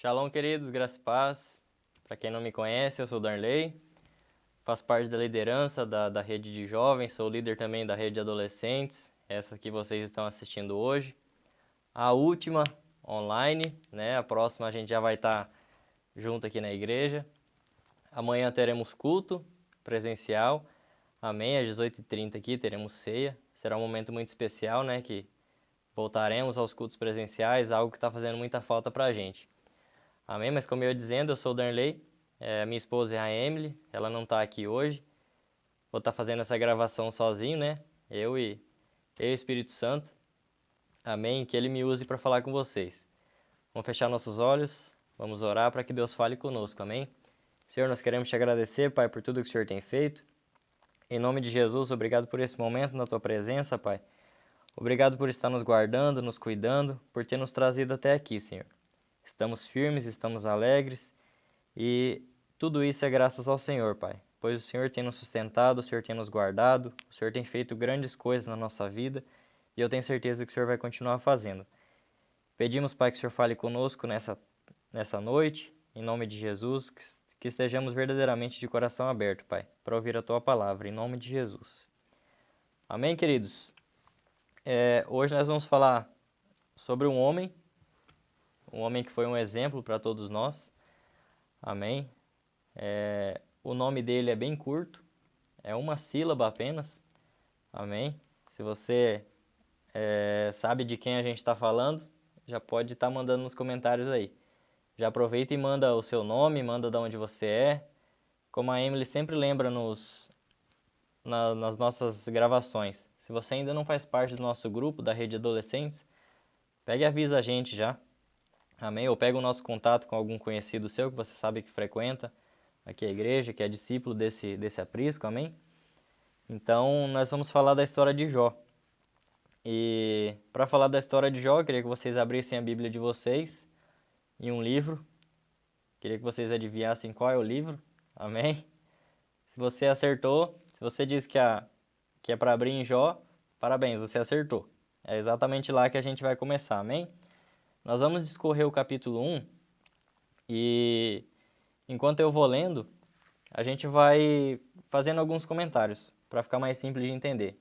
Shalom, queridos, graça e paz. Para quem não me conhece, eu sou o Darley, faço parte da liderança da rede de jovens, sou líder também da rede de adolescentes, essa que vocês estão assistindo hoje. A última online, né? A próxima a gente já vai estar junto aqui na igreja. Amanhã teremos culto presencial, amém, às 18h30 aqui teremos ceia. Será um momento muito especial, né? Que voltaremos aos cultos presenciais, algo que está fazendo muita falta para a gente. Amém? Mas como eu ia dizendo, eu sou o Darley, minha esposa é a Emily, ela não está aqui hoje. Vou estar fazendo essa gravação sozinho, né? Eu e o Espírito Santo. Amém? Que Ele me use para falar com vocês. Vamos fechar nossos olhos, vamos orar para que Deus fale conosco, amém? Senhor, nós queremos te agradecer, Pai, por tudo que o Senhor tem feito. Em nome de Jesus, obrigado por esse momento na Tua presença, Pai. Obrigado por estar nos guardando, nos cuidando, por ter nos trazido até aqui, Senhor. Estamos firmes, estamos alegres e tudo isso é graças ao Senhor, Pai. Pois o Senhor tem nos sustentado, o Senhor tem nos guardado, o Senhor tem feito grandes coisas na nossa vida e eu tenho certeza que o Senhor vai continuar fazendo. Pedimos, Pai, que o Senhor fale conosco nessa noite, em nome de Jesus, que estejamos verdadeiramente de coração aberto, Pai, para ouvir a Tua palavra, em nome de Jesus. Amém, queridos? Hoje nós vamos falar sobre um homem que foi um exemplo para todos nós. Amém? O nome dele é bem curto, é uma sílaba apenas. Amém? Se você sabe de quem a gente está falando, já pode estar mandando nos comentários aí. Já aproveita e manda o seu nome, manda de onde você é. Como a Emily sempre lembra nas nossas gravações. Se você ainda não faz parte do nosso grupo da rede de adolescentes, pegue e avisa a gente já. Amém? Ou pega o nosso contato com algum conhecido seu que você sabe que frequenta aqui a igreja, que é discípulo desse aprisco, amém? Então, nós vamos falar da história de Jó. E para falar da história de Jó, eu queria que vocês abrissem a Bíblia de vocês em um livro. Queria que vocês adivinhassem qual é o livro, amém? Se você acertou, se você disse que é para abrir em Jó, parabéns, você acertou. É exatamente lá que a gente vai começar, amém? Nós vamos discorrer o capítulo 1 e enquanto eu vou lendo, a gente vai fazendo alguns comentários para ficar mais simples de entender.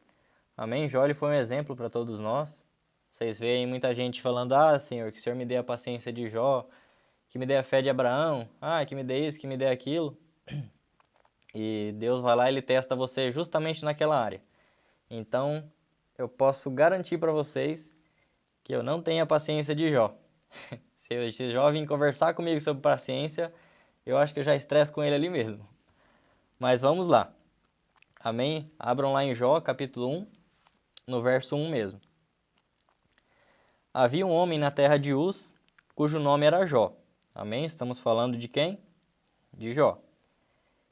Amém? Jó ele foi um exemplo para todos nós. Vocês veem muita gente falando: "Ah, Senhor, que o Senhor me dê a paciência de Jó, que me dê a fé de Abraão, que me dê isso, que me dê aquilo". E Deus vai lá e ele testa você justamente naquela área. Então, eu posso garantir para vocês que eu não tenho a paciência de Jó. Se Jó vir conversar comigo sobre paciência, eu acho que eu já estresso com ele ali mesmo. Mas vamos lá. Amém? Abram lá em Jó, capítulo 1, no verso 1 mesmo. Havia um homem na terra de Uz, cujo nome era Jó. Amém? Estamos falando de quem? De Jó.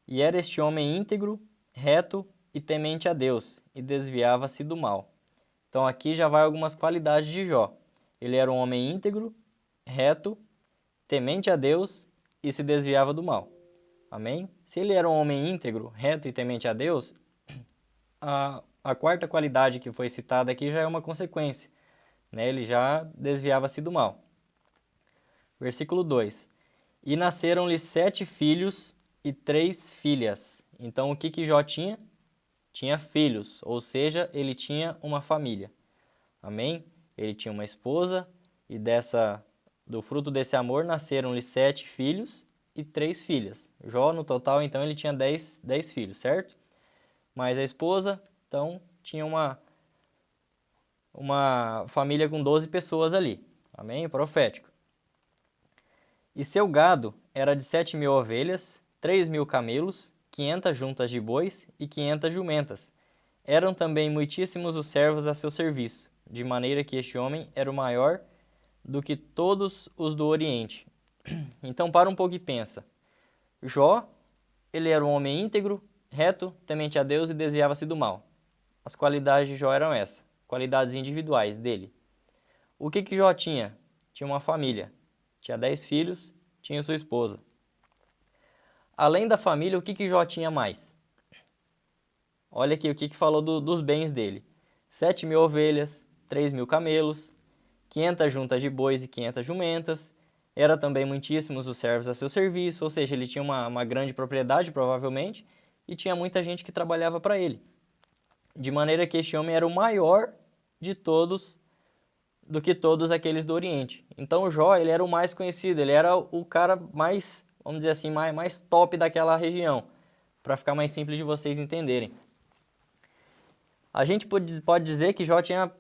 E era este homem íntegro, reto e temente a Deus, e desviava-se do mal. Então aqui já vai algumas qualidades de Jó. Ele era um homem íntegro, reto, temente a Deus e se desviava do mal. Amém? Se ele era um homem íntegro, reto e temente a Deus, a quarta qualidade que foi citada aqui já é uma consequência, né? Ele já desviava-se do mal. Versículo 2. E nasceram-lhe 7 filhos e 3 filhas. Então o que Jó tinha? Tinha filhos, ou seja, ele tinha uma família. Amém? Ele tinha uma esposa e do fruto desse amor nasceram-lhe 7 filhos e 3 filhas. Jó, no total, então, ele tinha 10 filhos, certo? Mas a esposa, então, tinha uma família com 12 pessoas ali. Amém? Profético. E seu gado era de 7.000 ovelhas, 3.000 camelos, 500 juntas de bois e 500 jumentas. Eram também muitíssimos os servos a seu serviço, de maneira que este homem era o maior do que todos os do Oriente. Então para um pouco e pensa. Jó, ele era um homem íntegro, reto, temente a Deus e desviava-se do mal. As qualidades de Jó eram essas, qualidades individuais dele. O que Jó tinha? Tinha uma família, tinha 10 filhos, tinha sua esposa. Além da família, o que Jó tinha mais? Olha aqui o que falou dos bens dele. 7.000 ovelhas, 3.000 camelos, 500 juntas de bois e 500 jumentas, Era também muitíssimos os servos a seu serviço, ou seja, ele tinha uma grande propriedade, provavelmente, e tinha muita gente que trabalhava para ele. De maneira que este homem era o maior de todos, do que todos aqueles do Oriente. Então Jó, ele era o mais conhecido, ele era o cara mais, vamos dizer assim, mais top daquela região, para ficar mais simples de vocês entenderem. A gente pode dizer que Jó tinha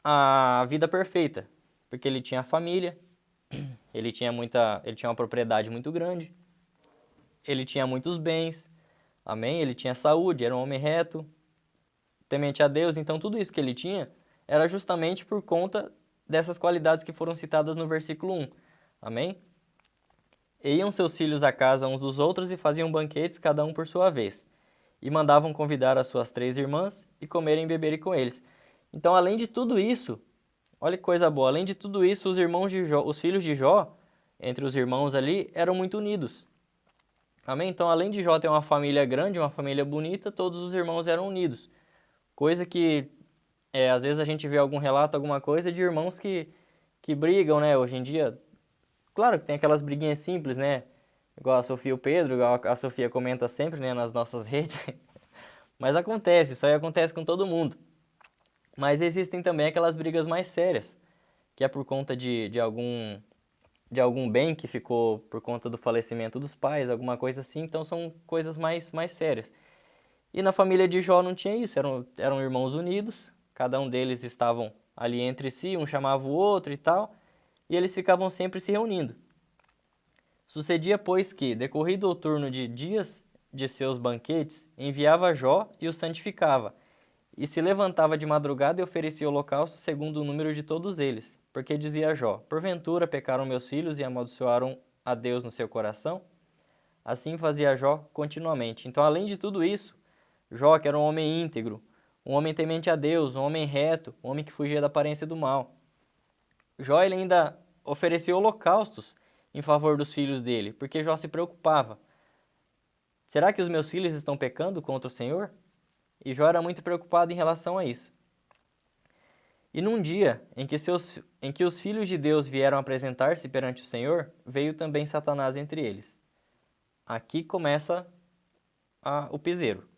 a vida perfeita, porque ele tinha família, ele tinha uma propriedade muito grande, ele tinha muitos bens, amém? Ele tinha saúde, era um homem reto, temente a Deus, então tudo isso que ele tinha era justamente por conta dessas qualidades que foram citadas no versículo 1, amém? E iam seus filhos à casa uns dos outros e faziam banquetes, cada um por sua vez, e mandavam convidar as suas 3 irmãs e comerem e beberem com eles. Então, além de tudo isso, olha que coisa boa, além de tudo isso, os irmãos de Jó, os filhos de Jó, entre os irmãos ali, eram muito unidos. Amém? Então, além de Jó ter uma família grande, uma família bonita, todos os irmãos eram unidos. Coisa que, às vezes a gente vê algum relato, alguma coisa de irmãos que brigam, né? Hoje em dia, claro que tem aquelas briguinhas simples, né? Igual a Sofia e o Pedro, igual a Sofia comenta sempre, né, nas nossas redes. Mas acontece, isso aí acontece com todo mundo. Mas existem também aquelas brigas mais sérias, que é por conta de algum bem que ficou por conta do falecimento dos pais, alguma coisa assim, então são coisas mais sérias. E na família de Jó não tinha isso, eram irmãos unidos, cada um deles estavam ali entre si, um chamava o outro e tal, e eles ficavam sempre se reunindo. Sucedia, pois, que, decorrido o turno de dias de seus banquetes, enviava Jó e o santificava, e se levantava de madrugada e oferecia holocausto segundo o número de todos eles. Porque dizia Jó, porventura pecaram meus filhos e amaldiçoaram a Deus no seu coração? Assim fazia Jó continuamente. Então, além de tudo isso, Jó, que era um homem íntegro, um homem temente a Deus, um homem reto, um homem que fugia da aparência do mal. Jó ele ainda oferecia holocaustos em favor dos filhos dele, porque Jó se preocupava. Será que os meus filhos estão pecando contra o Senhor? E Jó era muito preocupado em relação a isso. E num dia em que os filhos de Deus vieram apresentar-se perante o Senhor, veio também Satanás entre eles. Aqui começa o piseiro.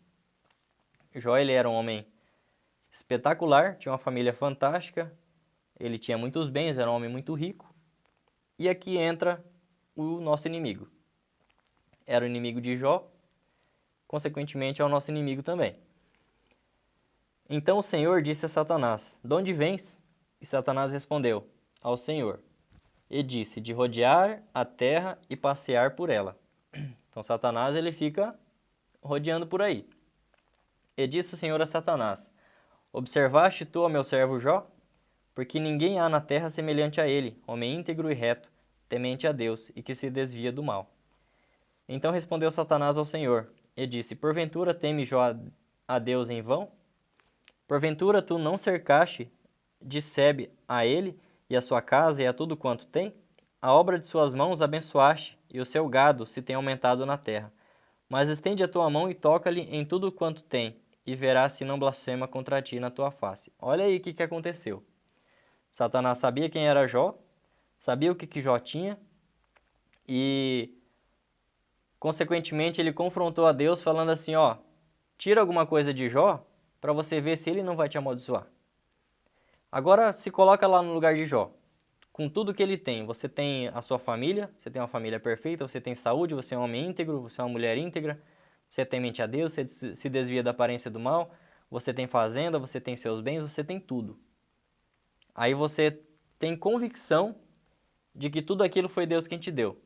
Jó ele era um homem espetacular, tinha uma família fantástica, ele tinha muitos bens, era um homem muito rico. E aqui entra o nosso inimigo. Era o inimigo de Jó, consequentemente é o nosso inimigo também. Então o Senhor disse a Satanás, de onde vens? E Satanás respondeu, ao Senhor. E disse, de rodear a terra e passear por ela. Então Satanás ele fica rodeando por aí. E disse o Senhor a Satanás, observaste tu a meu servo Jó? Porque ninguém há na terra semelhante a ele, homem íntegro e reto, temente a Deus e que se desvia do mal. Então respondeu Satanás ao Senhor, e disse, porventura teme Jó a Deus em vão? Porventura tu não cercaste de Sebe a ele, e a sua casa, e a tudo quanto tem? A obra de suas mãos abençoaste, e o seu gado se tem aumentado na terra. Mas estende a tua mão e toca-lhe em tudo quanto tem, e verás se não blasfema contra ti na tua face. Olha aí o que aconteceu. Satanás sabia quem era Jó, sabia o que Jó tinha, e consequentemente ele confrontou a Deus falando assim, ó, tira alguma coisa de Jó para você ver se ele não vai te amaldiçoar. Agora se coloca lá no lugar de Jó. Com tudo que ele tem, você tem a sua família, você tem uma família perfeita, você tem saúde, você é um homem íntegro, você é uma mulher íntegra, você tem mente a Deus, você se desvia da aparência do mal, você tem fazenda, você tem seus bens, você tem tudo. Aí você tem convicção de que tudo aquilo foi Deus quem te deu,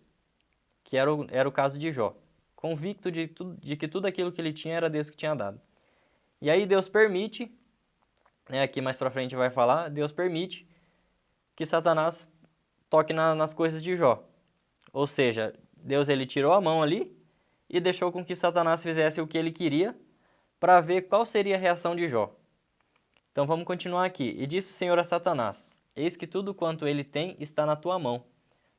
que era o caso de Jó. Convicto de que tudo aquilo que ele tinha era Deus que tinha dado. E aí Deus permite, né, aqui mais pra frente vai falar, Deus permite que Satanás toque nas coisas de Jó. Ou seja, Deus ele tirou a mão ali e deixou com que Satanás fizesse o que ele queria para ver qual seria a reação de Jó. Então vamos continuar aqui. E disse o Senhor a Satanás, eis que tudo quanto ele tem está na tua mão.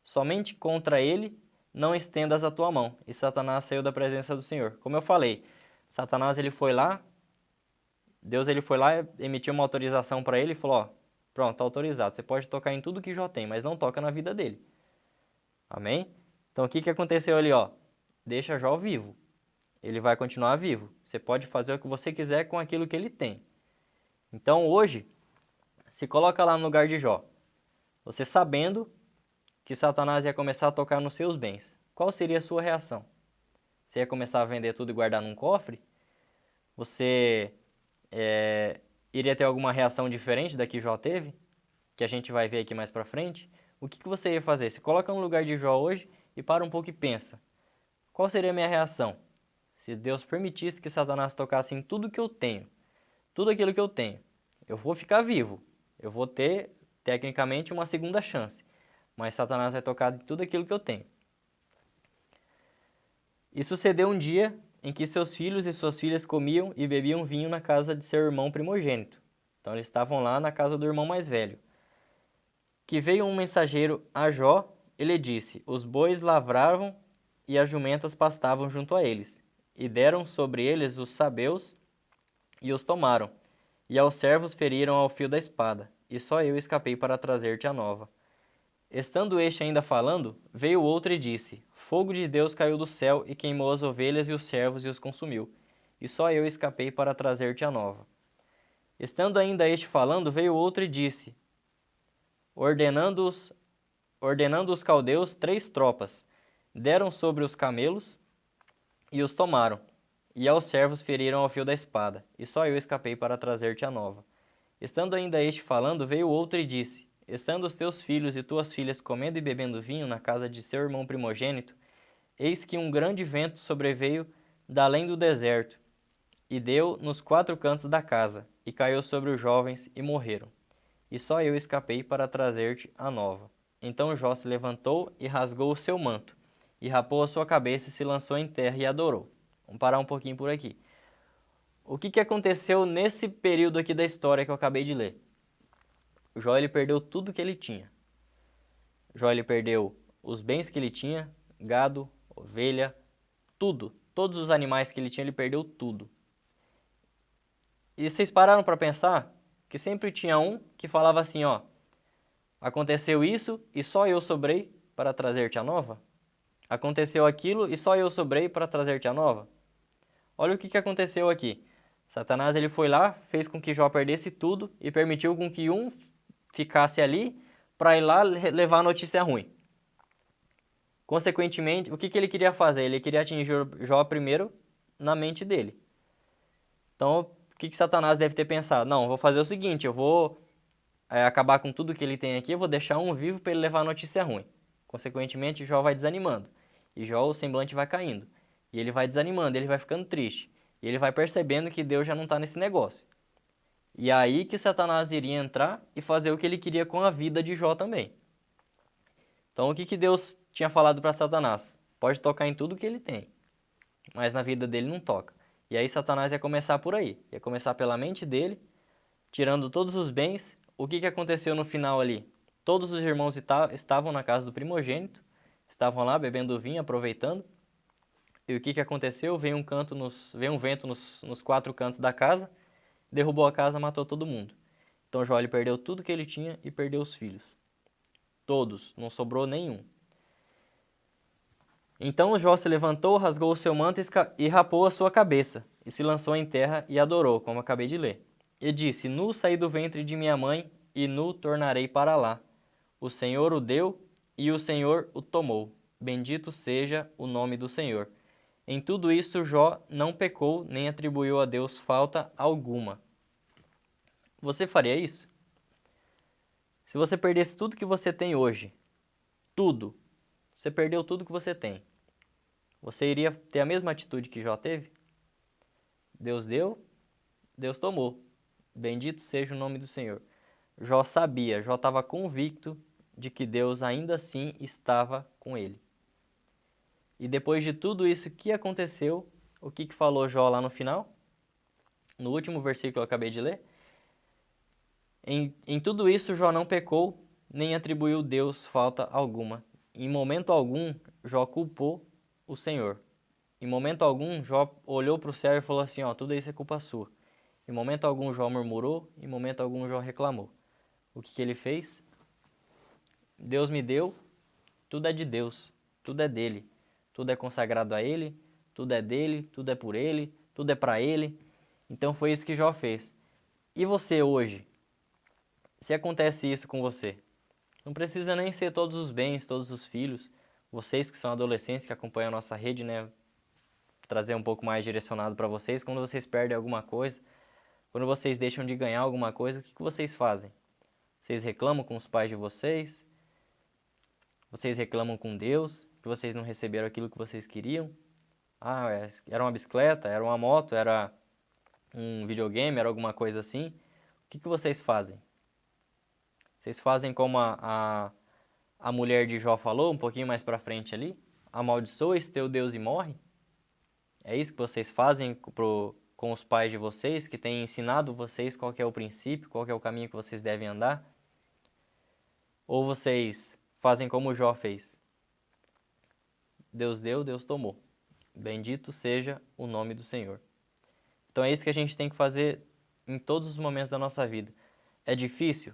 Somente contra ele não estendas a tua mão. E Satanás saiu da presença do Senhor. Como eu falei, Satanás ele foi lá, Deus ele foi lá, emitiu uma autorização para ele e falou, ó, pronto, tá autorizado, você pode tocar em tudo que Jó tem, mas não toca na vida dele. Amém? Então, o que que aconteceu ali, ó? Deixa Jó vivo. Ele vai continuar vivo. Você pode fazer o que você quiser com aquilo que ele tem. Então, hoje, se coloca lá no lugar de Jó. Você sabendo que Satanás ia começar a tocar nos seus bens. Qual seria a sua reação? Você ia começar a vender tudo e guardar num cofre? Você iria ter alguma reação diferente da que Jó teve? Que a gente vai ver aqui mais pra frente? O que que você ia fazer? Se coloca no lugar de Jó hoje e para um pouco e pensa. Qual seria a minha reação? Se Deus permitisse que Satanás tocasse em tudo que eu tenho, tudo aquilo que eu tenho, eu vou ficar vivo. Eu vou ter, tecnicamente, uma segunda chance. Mas Satanás vai tocar em tudo aquilo que eu tenho. E sucedeu um dia em que seus filhos e suas filhas comiam e bebiam vinho na casa de seu irmão primogênito. Então eles estavam lá na casa do irmão mais velho. Que veio um mensageiro a Jó, ele disse: os bois lavravam e as jumentas pastavam junto a eles. E deram sobre eles os sabeus e os tomaram. E aos servos feriram ao fio da espada. E só eu escapei para trazer-te a nova. Estando este ainda falando, veio outro e disse: fogo de Deus caiu do céu e queimou as ovelhas e os servos e os consumiu. E só eu escapei para trazer-te a nova. Estando ainda este falando, veio outro e disse, ordenando os caldeus 3 tropas, deram sobre os camelos e os tomaram. E aos servos feriram ao fio da espada. E só eu escapei para trazer-te a nova. Estando ainda este falando, veio outro e disse, estando os teus filhos e tuas filhas comendo e bebendo vinho na casa de seu irmão primogênito, eis que um grande vento sobreveio da além do deserto, e deu nos 4 cantos da casa, e caiu sobre os jovens, e morreram. E só eu escapei para trazer-te a nova. Então Jó se levantou e rasgou o seu manto, e rapou a sua cabeça e se lançou em terra e adorou. Vamos parar um pouquinho por aqui. O que que aconteceu nesse período aqui da história que eu acabei de ler? Jó ele perdeu tudo que ele tinha. Jó ele perdeu os bens que ele tinha, gado, ovelha, tudo. Todos os animais que ele tinha, ele perdeu tudo. E vocês pararam para pensar que sempre tinha um que falava assim, ó, aconteceu isso e só eu sobrei para trazer-te a nova? Aconteceu aquilo e só eu sobrei para trazer-te a nova? Olha o que aconteceu aqui. Satanás ele foi lá, fez com que Jó perdesse tudo e permitiu com que um ficasse ali para ir lá levar a notícia ruim. Consequentemente, o que ele queria fazer? Ele queria atingir Jó primeiro na mente dele. Então, o que Satanás deve ter pensado? Não, vou fazer o seguinte, eu vou acabar com tudo que ele tem aqui, eu vou deixar um vivo para ele levar a notícia ruim. Consequentemente, Jó vai desanimando. E Jó, o semblante vai caindo. E ele vai desanimando, ele vai ficando triste. E ele vai percebendo que Deus já não está nesse negócio. E aí que Satanás iria entrar e fazer o que ele queria com a vida de Jó também. Então, o que Deus tinha falado para Satanás? Pode tocar em tudo que ele tem, mas na vida dele não toca. E aí Satanás ia começar por aí. Ia começar pela mente dele, tirando todos os bens. O que aconteceu no final ali? Todos os irmãos estavam na casa do primogênito, estavam lá bebendo vinho, aproveitando. E o que aconteceu? Veio um vento nos 4 cantos da casa, derrubou a casa, matou todo mundo. Então Jó ele perdeu tudo que ele tinha e perdeu os filhos. Todos, não sobrou nenhum. Então Jó se levantou, rasgou o seu manto e rapou a sua cabeça, e se lançou em terra e adorou, como acabei de ler. E disse, nu saí do ventre de minha mãe, e nu tornarei para lá. O Senhor o deu, e o Senhor o tomou. Bendito seja o nome do Senhor. Em tudo isto Jó não pecou, nem atribuiu a Deus falta alguma. Você faria isso? Se você perdesse tudo que você tem hoje, tudo, você perdeu tudo que você tem, você iria ter a mesma atitude que Jó teve? Deus deu, Deus tomou. Bendito seja o nome do Senhor. Jó sabia, Jó estava convicto de que Deus ainda assim estava com ele. E depois de tudo isso que aconteceu, o que falou Jó lá no final? No último versículo que eu acabei de ler. Em tudo isso, Jó não pecou, nem atribuiu Deus falta alguma. Em momento algum, Jó culpou o Senhor. Em momento algum, Jó olhou para o céu e falou assim, ó, tudo isso é culpa sua. Em momento algum, Jó murmurou, em momento algum, Jó reclamou. O que ele fez? Deus me deu, Tudo é de Deus, tudo é dele, tudo é consagrado a ele, tudo é dele, tudo é por ele, tudo é para ele. Então foi isso que Jó fez. E você hoje? Se acontece isso com você, não precisa nem ser todos os bens, todos os filhos. Vocês que são adolescentes, que acompanham a nossa rede, né? Trazer um pouco mais direcionado para vocês. Quando vocês perdem alguma coisa, quando vocês deixam de ganhar alguma coisa, o que vocês fazem? Vocês reclamam com os pais de vocês? Vocês reclamam com Deus que vocês não receberam aquilo que vocês queriam? Ah, era uma bicicleta, era uma moto, era um videogame, era alguma coisa assim. O que vocês fazem? Vocês fazem como a mulher de Jó falou, um pouquinho mais pra frente ali? Amaldiçoa esse teu Deus e morre? É isso que vocês fazem com os pais de vocês, que têm ensinado vocês qual que é o princípio, qual que é o caminho que vocês devem andar? Ou vocês fazem como Jó fez? Deus deu, Deus tomou. Bendito seja o nome do Senhor. Então é isso que a gente tem que fazer em todos os momentos da nossa vida. É difícil?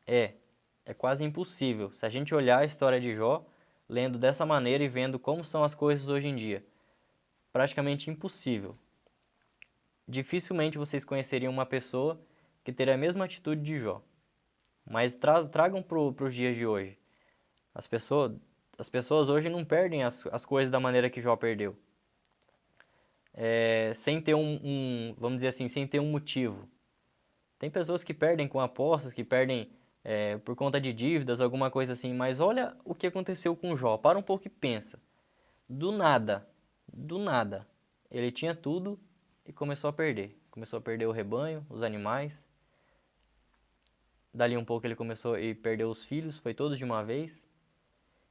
É. É quase impossível. Se a gente olhar a história de Jó, lendo dessa maneira e vendo como são as coisas hoje em dia, praticamente impossível. Dificilmente vocês conheceriam uma pessoa que teria a mesma atitude de Jó. Mas tragam para os dias de hoje. As pessoas hoje não perdem as coisas da maneira que Jó perdeu. Sem ter vamos dizer assim, sem ter um motivo. Tem pessoas que perdem com apostas, que perdem por conta de dívidas, alguma coisa assim. Mas olha o que aconteceu com Jó. Para um pouco e pensa. Do nada, ele tinha tudo e começou a perder. Começou a perder o rebanho, os animais. Dali um pouco ele começou a perder os filhos, foi todos de uma vez.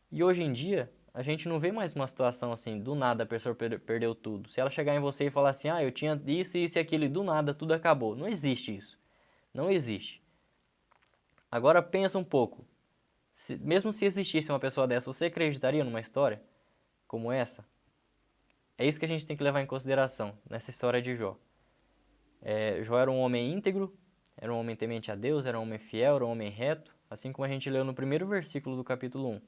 E hoje em dia, a gente não vê mais uma situação assim, do nada a pessoa perdeu tudo. Se ela chegar em você e falar assim, eu tinha isso, isso e aquilo, e do nada tudo acabou. Não existe isso. Não existe. Agora pensa um pouco. Mesmo se existisse uma pessoa dessa, você acreditaria numa história como essa? É isso que a gente tem que levar em consideração nessa história de Jó. Jó era um homem íntegro, era um homem temente a Deus, era um homem fiel, era um homem reto, assim como a gente leu no primeiro versículo do capítulo 1.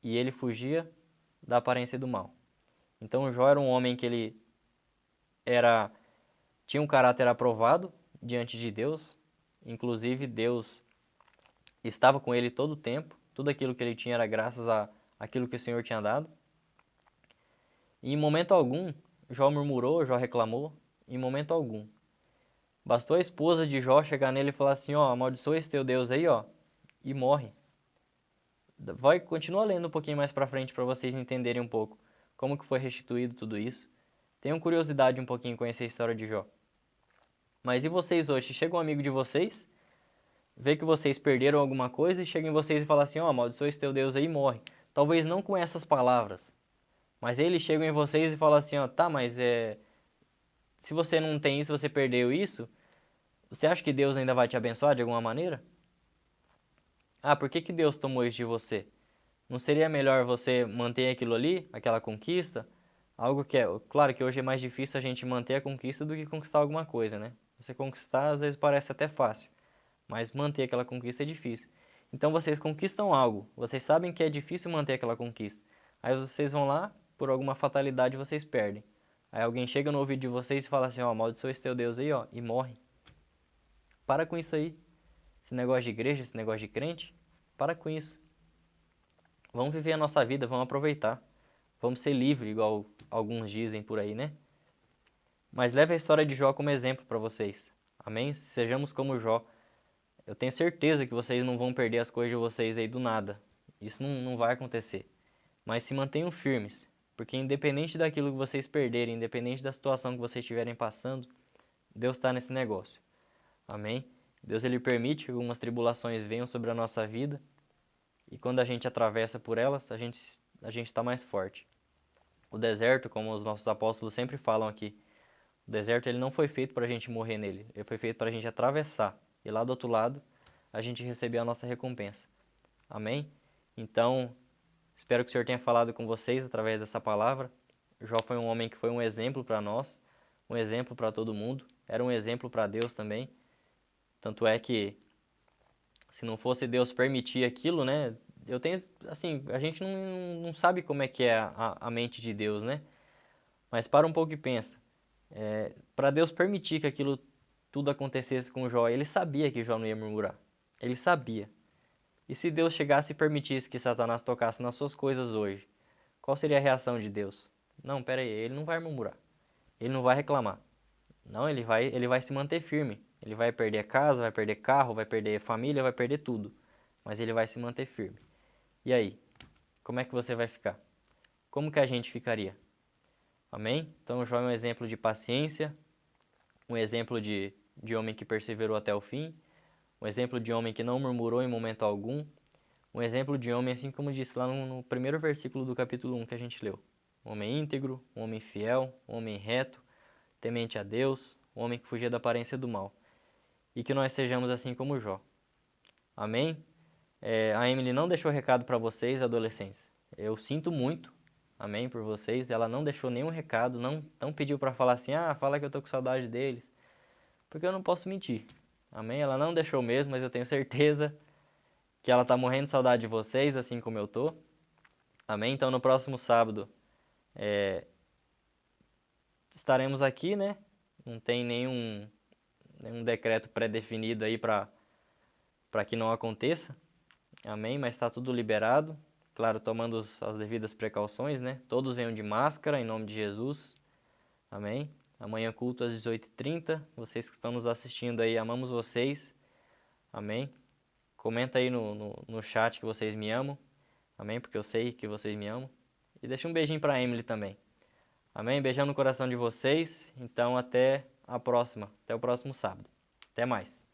E ele fugia da aparência do mal. Então Jó era um homem que ele tinha um caráter aprovado diante de Deus, inclusive Deus estava com ele todo o tempo, tudo aquilo que ele tinha era graças àquilo que o Senhor tinha dado. E em momento algum, Jó murmurou, Jó reclamou, em momento algum. Bastou a esposa de Jó chegar nele e falar assim, amaldiçoa esse teu Deus aí, e morre. Continua lendo um pouquinho mais pra frente para vocês entenderem um pouco como que foi restituído tudo isso. Tenham curiosidade um pouquinho em conhecer a história de Jó. Mas e vocês hoje? Chega um amigo de vocês, vê que vocês perderam alguma coisa e chega em vocês e fala assim, amaldiçoa esse teu Deus aí e morre. Talvez não com essas palavras, mas eles chegam em vocês e falam assim, tá, mas se você não tem isso, você perdeu isso, você acha que Deus ainda vai te abençoar de alguma maneira? Por que Deus tomou isso de você? Não seria melhor você manter aquilo ali, aquela conquista? Algo que claro que hoje é mais difícil a gente manter a conquista do que conquistar alguma coisa, né? Você conquistar às vezes parece até fácil, mas manter aquela conquista é difícil. Então vocês conquistam algo, vocês sabem que é difícil manter aquela conquista. Aí vocês vão lá, por alguma fatalidade vocês perdem. Aí alguém chega no ouvido de vocês e fala assim, amaldiçoa esse teu Deus aí, e morre. Para com isso aí. Esse negócio de igreja, esse negócio de crente, para com isso. Vamos viver a nossa vida, vamos aproveitar. Vamos ser livres, igual alguns dizem por aí, né? Mas leve a história de Jó como exemplo para vocês. Amém? Sejamos como Jó. Eu tenho certeza que vocês não vão perder as coisas de vocês aí do nada. Isso não vai acontecer. Mas se mantenham firmes, porque independente daquilo que vocês perderem, independente da situação que vocês estiverem passando, Deus está nesse negócio. Amém? Deus ele permite que algumas tribulações venham sobre a nossa vida e quando a gente atravessa por elas, a gente está mais forte. O deserto, como os nossos apóstolos sempre falam aqui, o deserto ele não foi feito para a gente morrer nele, ele foi feito para a gente atravessar e lá do outro lado a gente receber a nossa recompensa. Amém? Então, espero que o Senhor tenha falado com vocês através dessa palavra. Jó foi um homem que foi um exemplo para nós, um exemplo para todo mundo, era um exemplo para Deus também. Tanto é que, se não fosse Deus permitir aquilo, né, eu tenho, assim, a gente não sabe como é que é a mente de Deus, né? Mas para um pouco e pensa. Para Deus permitir que aquilo tudo acontecesse com Jó, ele sabia que Jó não ia murmurar. Ele sabia. E se Deus chegasse e permitisse que Satanás tocasse nas suas coisas hoje, qual seria a reação de Deus? Não, pera aí, ele não vai murmurar. Ele não vai reclamar. Não, ele vai se manter firme. Ele vai perder casa, vai perder carro, vai perder família, vai perder tudo. Mas ele vai se manter firme. E aí? Como é que você vai ficar? Como que a gente ficaria? Amém? Então, Jó é um exemplo de paciência, um exemplo de homem que perseverou até o fim, um exemplo de homem que não murmurou em momento algum, um exemplo de homem, assim como disse lá no primeiro versículo do capítulo 1 que a gente leu. Um homem íntegro, um homem fiel, um homem reto, temente a Deus, um homem que fugia da aparência do mal. E que nós sejamos assim como Jó. Amém? A Emily não deixou recado para vocês, adolescentes. Eu sinto muito, amém, por vocês. Ela não deixou nenhum recado, não pediu para falar assim, fala que eu tô com saudade deles. Porque eu não posso mentir. Amém? Ela não deixou mesmo, mas eu tenho certeza que ela tá morrendo de saudade de vocês, assim como eu tô. Amém? Então no próximo sábado estaremos aqui, né? Não tem nenhum decreto pré-definido aí para que não aconteça. Amém? Mas está tudo liberado. Claro, tomando as devidas precauções, né? Todos venham de máscara, em nome de Jesus. Amém? Amanhã culto às 18h30. Vocês que estão nos assistindo aí, amamos vocês. Amém? Comenta aí no chat que vocês me amam. Amém? Porque eu sei que vocês me amam. E deixa um beijinho para Emily também. Amém? Beijão no coração de vocês. Então, até a próxima. Até o próximo sábado. Até mais.